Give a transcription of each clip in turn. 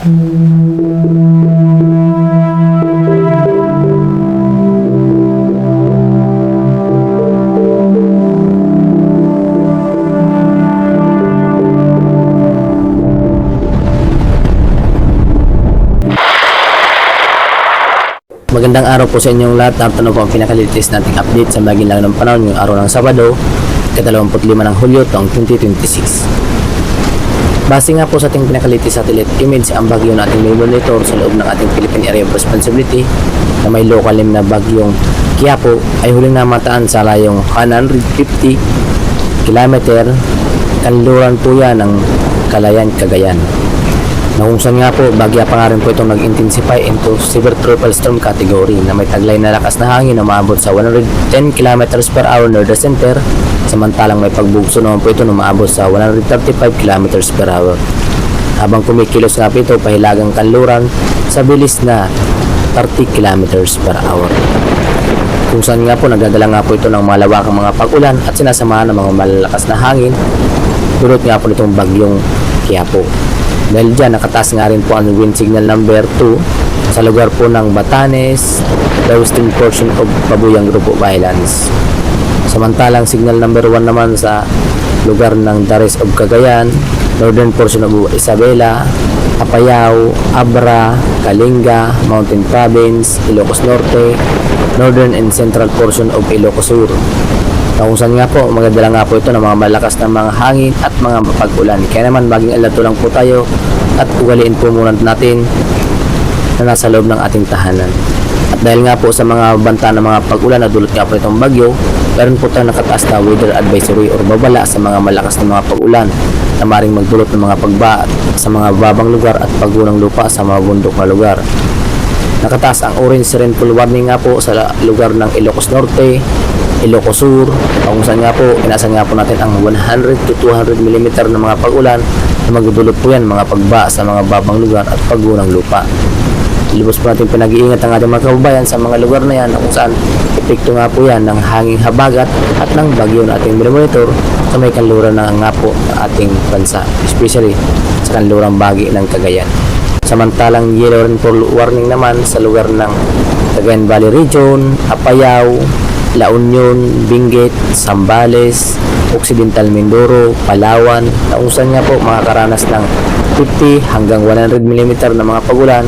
Magandang araw po sa inyong lahat. Narito po ang pinakalitis nating update sa baging lang ng panahon ngayong araw ng Sabado, 25 ng Hulyo taong 2026. Base nga po sa ating pinakalitis satellite image, ang bagyo na ating monitor sa loob ng ating Philippine Area of Responsibility na may local name na bagyong Quiapo ay huling namataan sa layong 150 km kanluran po yan ng Kalayaan, Cagayan. Na kung saan nga po, bagya pa nga rin po itong nag-intensify into severe tropical storm category na may taglay na lakas na hangin na maabot sa 110 km per hour near the center, samantalang may pagbugso naman po ito na maabot sa 135 km per hour. Habang kumikilos nga po ito pahilagang kanluran sa bilis na 30 km per hour. Kung saan nga po nagdadala nga po ito ng malawakang mga pag-ulan at sinasamahan ng mga malalakas na hangin, dulot nga po nitong bagyong Quiapo. Dahil dyan, nakataas nga rin po ang wind signal number 2 sa lugar po ng Batanes, the western portion of Babuyang Group of Islands. Samantalang signal number 1 naman sa lugar ng the rest of Cagayan, northern portion of Isabela, Apayao, Abra, Kalinga, Mountain Province, Ilocos Norte, northern and central portion of Ilocos Sur. Na kung saan nga po, magdadala nga po ito ng mga malakas na mga hangin at mga pag-ulan. Kaya naman, maging alato lang po tayo at ugaliin po muna natin na nasa loob ng ating tahanan. At dahil nga po sa mga banta ng mga pag-ulan na dulot nga po itong bagyo, meron po tayong nakataas na weather advisory or babala sa mga malakas na mga pag-ulan na maring magdulot ng mga pagba sa mga babang lugar at paggunang lupa sa mga bundok na lugar. Nakataas ang orange rainfall warning nga po sa lugar ng Ilocos Norte, Ilocos Sur, kung saan nga po, inasan nga po natin ang 100 to 200 mm na mga pag-ulan na magdudulot po yan mga pagba sa mga babang lugar at paggunang lupa. Ilubos po natin pinag-iingat ang ating mga kababayan sa mga lugar na yan kung saan epekto nga po yan ng hanging habagat at ng bagyo na ating monitor sa may kanluran na nga po ng ating bansa, especially sa kanlurang bahagi ng Cagayan. Samantalang yellow rainfall warning naman sa lugar ng Cagayan Valley Region, Apayao, La Union, Benguet, Zambales, Occidental Mindoro, Palawan, na kung saan nga po makakaranas ng 50 hanggang 100 mm na mga pag-ulan,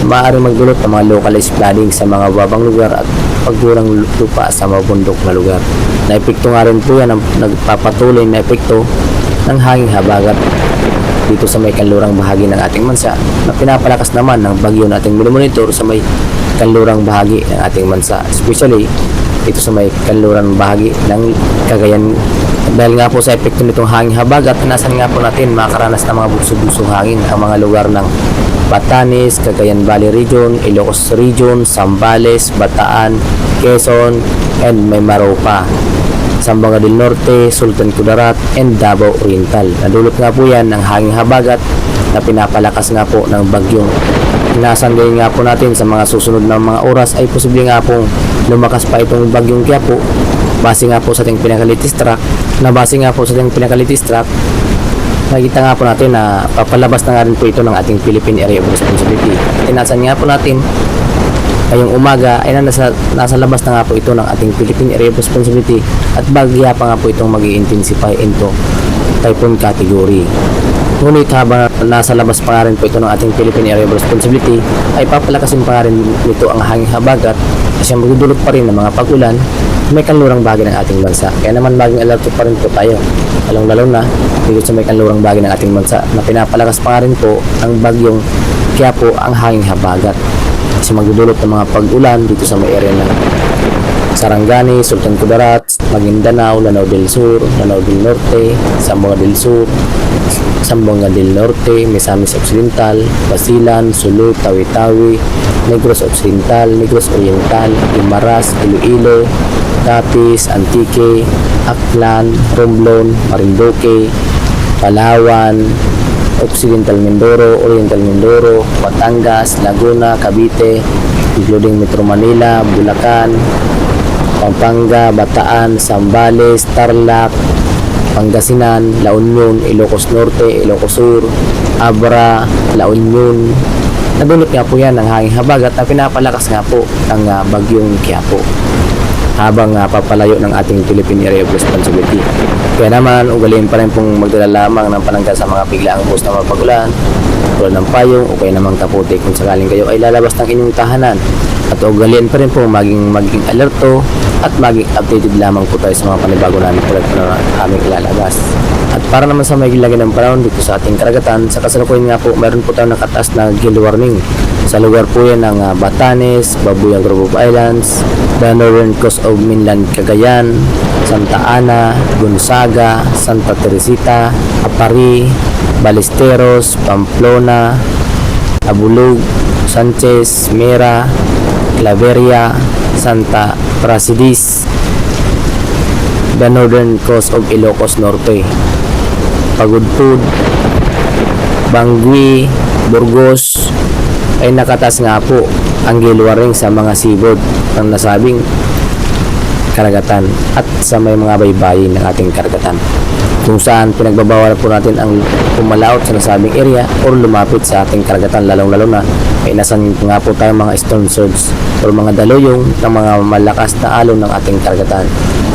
maaaring magdulot ng mga localized flooding sa mga babang lugar at pagburang lupa sa mga bundok na lugar. Na-epekto nga rin po yan ang nagpapatuloy na epekto ng hanging habagat dito sa may kanlurang bahagi ng ating bansa na pinapalakas naman ng bagyo nating monitor sa may kanlurang bahagi ng ating bansa, especially ito sa may kanluran bahagi ng Cagayan. Dahil nga po sa epekto nitong hangin habagat, inasan nga po natin makakaranas ng mga bugso-bugsong hangin ang mga lugar ng Batanes, Cagayan Valley Region, Ilocos Region, Zambales, Bataan, Quezon, and may Maropa, Zamboanga del Norte, Sultan Kudarat, and Davao Oriental. Nadulot nga po yan ng hangin habagat na pinapalakas nga po ng bagyong. Inasan din nga po natin sa mga susunod na mga oras ay posible nga pong lumakas pa itong bagyong Quiapo. Base nga po sa ating pinakalitis track, nakikita nga po natin na papalabas na nga rin po ito ng ating Philippine Area of Responsibility. Inasan nga po natin ngayong umaga ay nasa labas na nga po ito ng ating Philippine Area of Responsibility at bagya pa nga po itong mag-i-intensify into typhoon category. Ngunit habang nasa labas pa nga rin po ito ng ating Philippine Area of Responsibility ay papalakasin pa nga rin nito ang hanging habagat kasi magdudulot pa rin ng mga pag-ulan may kanlurang bahagi ng ating bansa. Kaya naman maging alerto pa rin po tayo, lalong-lalo na dito sa may kanlurang bahagi ng ating bansa na pinapalakas pa nga rin po ng bagyong Quiapo ang hanging habagat kasi magdudulot ng mga pag-ulan dito sa may area ng Sarangani, Sultan Kudarat, Maguindanao, Lanao del Sur, Lanao del Norte, Zamboanga del Sur, Zamboanga del Norte, Misamis Occidental, Basilan, Sulu, Tawi-Tawi, Negros Occidental, Negros Oriental, Guimaras, Iloilo, Capiz, Antique, Aklan, Romblon, Marinduque, Palawan, Occidental Mindoro, Oriental Mindoro, Batangas, Laguna, Cavite, including Metro Manila, Bulacan, Pampanga, Bataan, Zambales, Tarlac, Pangasinan, La Union, Ilocos Norte, Ilocos Sur, Abra, La Union. Nadulot nga po yan ng hanging habagat na pinapalakas nga po ng bagyong Quiapo habang papalayo ng ating Philippine Area of Responsibility. Kaya naman, ugaliin pa rin pong magdala lamang ng panangga sa mga biglaang bus na mapagulan, tulad ng payong o kaya namang kaputi kung sakaling kayo ay lalabas ng inyong tahanan. At ugaliin pa rin po maging alerto at maging updated lamang po tayo sa mga panibago namin tulad po na aming ilalabas. At para naman sa may lagi ng panahon dito sa ating karagatan, sa kasalukuyan nga po, mayroon po tayong nakataas na gale warning. Sa lugar po yan ng Batanes, Babuyan Group of Islands, the northern coast of mainland Cagayan, Santa Ana, Gonzaga, Santa Teresita, Apari, Ballesteros, Pamplona, Abulug, Sanchez, Mera, Claveria, Santa Prasidis, the northern coast of Ilocos Norte, Pagudpud, Bangui, Burgos ay nakatas nga po ang gale warning sa mga seaboard ng nasabing karagatan at sa may mga baybayin ng ating karagatan, kung saan pinagbabawal po natin ang pumalaot sa nasabing area o lumapit sa ating karagatan, lalong-lalo na ay nasan nga po tayong mga storm surge o mga daluyong ng mga malakas na alon ng ating karagatan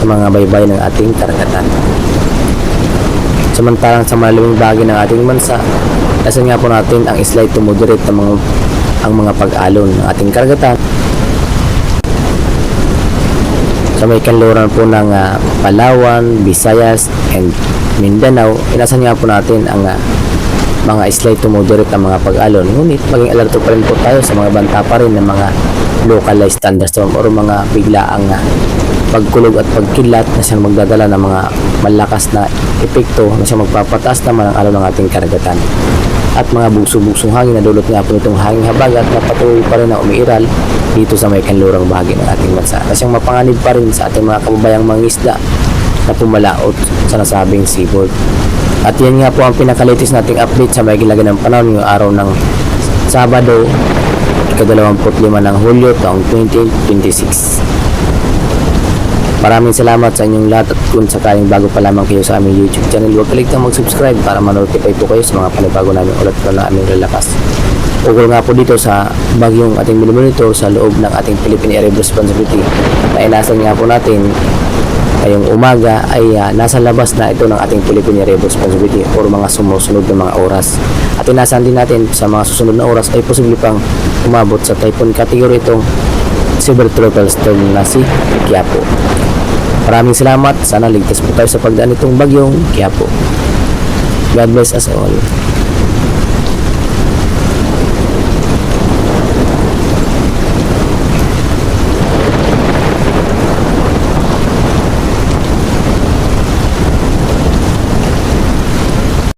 sa mga baybayin ng ating karagatan. Samantalang sa malaming bahagi ng ating bansa, nasan nga po natin ang slight to moderate ng ang mga pag-alon ng ating karagatan sa may kanluran po ng Palawan, Visayas, and Mindanao. Inasan nga po natin ang mga slight to moderate ang mga pag-alon. Ngunit maging alerto pa rin po tayo sa mga banta pa rin ng mga localized thunderstorm o mga biglaang pagkulog at pagkilat na siyang magdadala ng mga malakas na epekto na siyang magpapataas naman ang alon ng ating karagatan. At mga bugso-bugsong hangin na dulot nga po itong hanging habagat na patuloy pa rin na umiiral dito sa may kanlurang bahagi ng ating bansa na siyang mapanganib pa rin sa ating mga kababayang mangisda na pumalaot sa nasabing seaboard. At yan nga po ang pinakalitis nating update sa may gilagay ng panahon ngayong araw ng Sabado, ika-25 ng Hulyo taong 2026. Maraming salamat sa inyong lahat at kung sakaling bago pa lamang kayo sa aming YouTube channel, huwag kaligtang mag-subscribe para ma-notify po kayo sa mga panibago namin ulat po na aming lalakas. Ukol nga po dito sa bagyong ating minimonitor sa loob ng ating Philippine Area of Responsibility na inasan nga po natin ngayong umaga ay nasa labas na ito ng ating Philippine Area of Responsibility o mga sumusunod na mga oras. At inasan din natin sa mga susunod na oras ay posible pang umabot sa typhoon category itong severe tropical storm na si Quiapo. Maraming salamat. Sana ligtas po tayo sa pagdaan itong bagyong Quiapo. God bless us all.